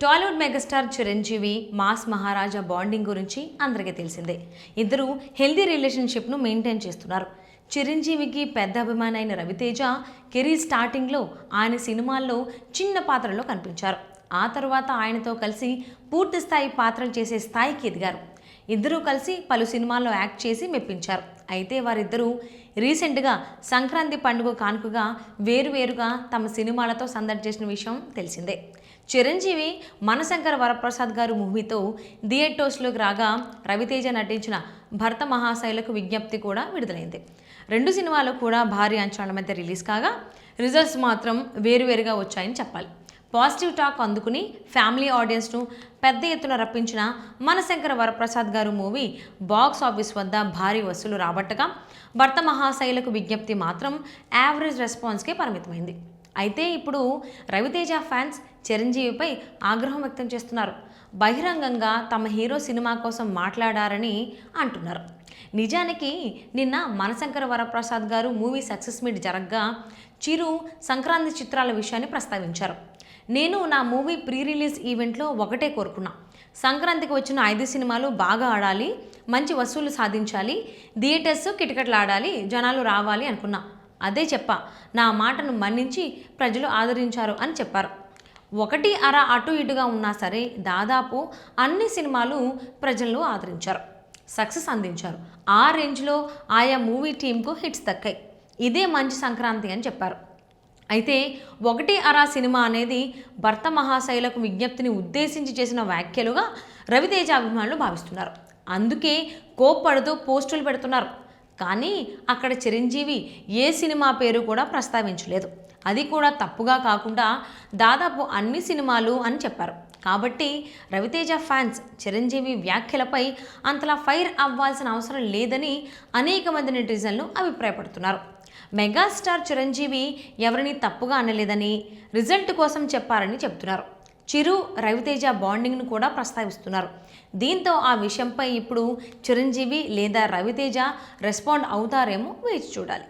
Tollywood megastar Chiranjeevi mass మహారాజా bonding గురించి అందరికీ తెలిసిందే. ఇద్దరు హెల్దీ రిలేషన్షిప్ను మెయింటైన్ చేస్తున్నారు. చిరంజీవికి పెద్ద అభిమాని అయిన రవితేజ కెరీర్ స్టార్టింగ్లో ఆయన సినిమాల్లో చిన్న పాత్రలో కనిపించారు. ఆ తర్వాత ఆయనతో కలిసి పూర్తి స్థాయి పాత్రలు చేసే స్థాయికి ఎదిగారు. ఇద్దరూ కలిసి పలు సినిమాల్లో యాక్ట్ చేసి మెప్పించారు. అయితే వారిద్దరూ రీసెంట్గా సంక్రాంతి పండుగ కానుకగా వేరువేరుగా తమ సినిమాలతో సందడి చేసిన విషయం తెలిసిందే. చిరంజీవి మనశంకర వరప్రసాద్ గారు మూవీతో థియేటర్స్లోకి రాగా రవితేజ నటించిన భర్త మహాశైలకు విజ్ఞప్తి కూడా విడుదలైంది. రెండు సినిమాలు కూడా భారీ అంచనాల మధ్య రిలీజ్ కాగా రిజల్ట్స్ మాత్రం వేరువేరుగా వచ్చాయని చెప్పాలి. పాజిటివ్ టాక్ అందుకుని ఫ్యామిలీ ఆడియన్స్ను పెద్ద ఎత్తున రప్పించిన మనశంకర వరప్రసాద్ గారు మూవీ బాక్స్ ఆఫీస్ వద్ద భారీ వసూలు రాబట్టగా భర్త మహాశైలకు విజ్ఞప్తి మాత్రం యావరేజ్ రెస్పాన్స్కే పరిమితమైంది. అయితే ఇప్పుడు రవితేజ ఫ్యాన్స్ చిరంజీవిపై ఆగ్రహం వ్యక్తం చేస్తున్నారు. బహిరంగంగా తమ హీరో సినిమా కోసం మాట్లాడారని అంటున్నారు. నిజానికి నిన్న మనశంకర వరప్రసాద్ గారు మూవీ సక్సెస్ మీట్ జరగగా చిరు సంక్రాంతి చిత్రాల విషయాన్ని ప్రస్తావించారు. నేను నా మూవీ ప్రీ రిలీజ్ ఈవెంట్లో ఒకటే కోరుకున్నా, సంక్రాంతికి వచ్చిన 5 సినిమాలు బాగా ఆడాలి, మంచి వసూలు సాధించాలి, థియేటర్స్ కిటకిటలాడాలి, జనాలు రావాలి అనుకున్నా. అదే చెప్పా, నా మాటను మన్నించి ప్రజలు ఆదరించారు అని చెప్పారు. 1.5 అటు ఇటుగా ఉన్నా సరే దాదాపు అన్ని సినిమాలు ప్రజలను ఆదరించారు, సక్సెస్ అందించారు. ఆ రేంజ్లో ఆయా మూవీ టీంకు హిట్స్ దక్కాయి. ఇదే మంచి సంక్రాంతి అని చెప్పారు. అయితే 1.5 సినిమా అనేది భర్త మహాశైలకు విజ్ఞప్తిని ఉద్దేశించి చేసిన వ్యాఖ్యలుగా రవితేజ అభిమానులు భావిస్తున్నారు. అందుకే కోప్పడుతూ పోస్టులు పెడుతున్నారు. కానీ అక్కడ చిరంజీవి ఏ సినిమా పేరు కూడా ప్రస్తావించలేదు. అది కూడా తప్పుగా కాకుండా దాదాపు అన్ని సినిమాలు అని చెప్పారు. కాబట్టి రవితేజ ఫ్యాన్స్ చిరంజీవి వ్యాఖ్యలపై అంతలా ఫైర్ అవ్వాల్సిన అవసరం లేదని అనేక మంది నెటిజన్లు అభిప్రాయపడుతున్నారు. మెగాస్టార్ చిరంజీవి ఎవరిని తప్పుగా అనలేదని, రిజల్ట్ కోసం చెప్పారని చెబుతున్నారు. చిరు రవితేజ బాండింగ్ను కూడా ప్రస్తావిస్తున్నారు. దీంతో ఆ విషయంపై ఇప్పుడు చిరంజీవి లేదా రవితేజ రెస్పాండ్ అవుతారేమో వేచి చూడాలి.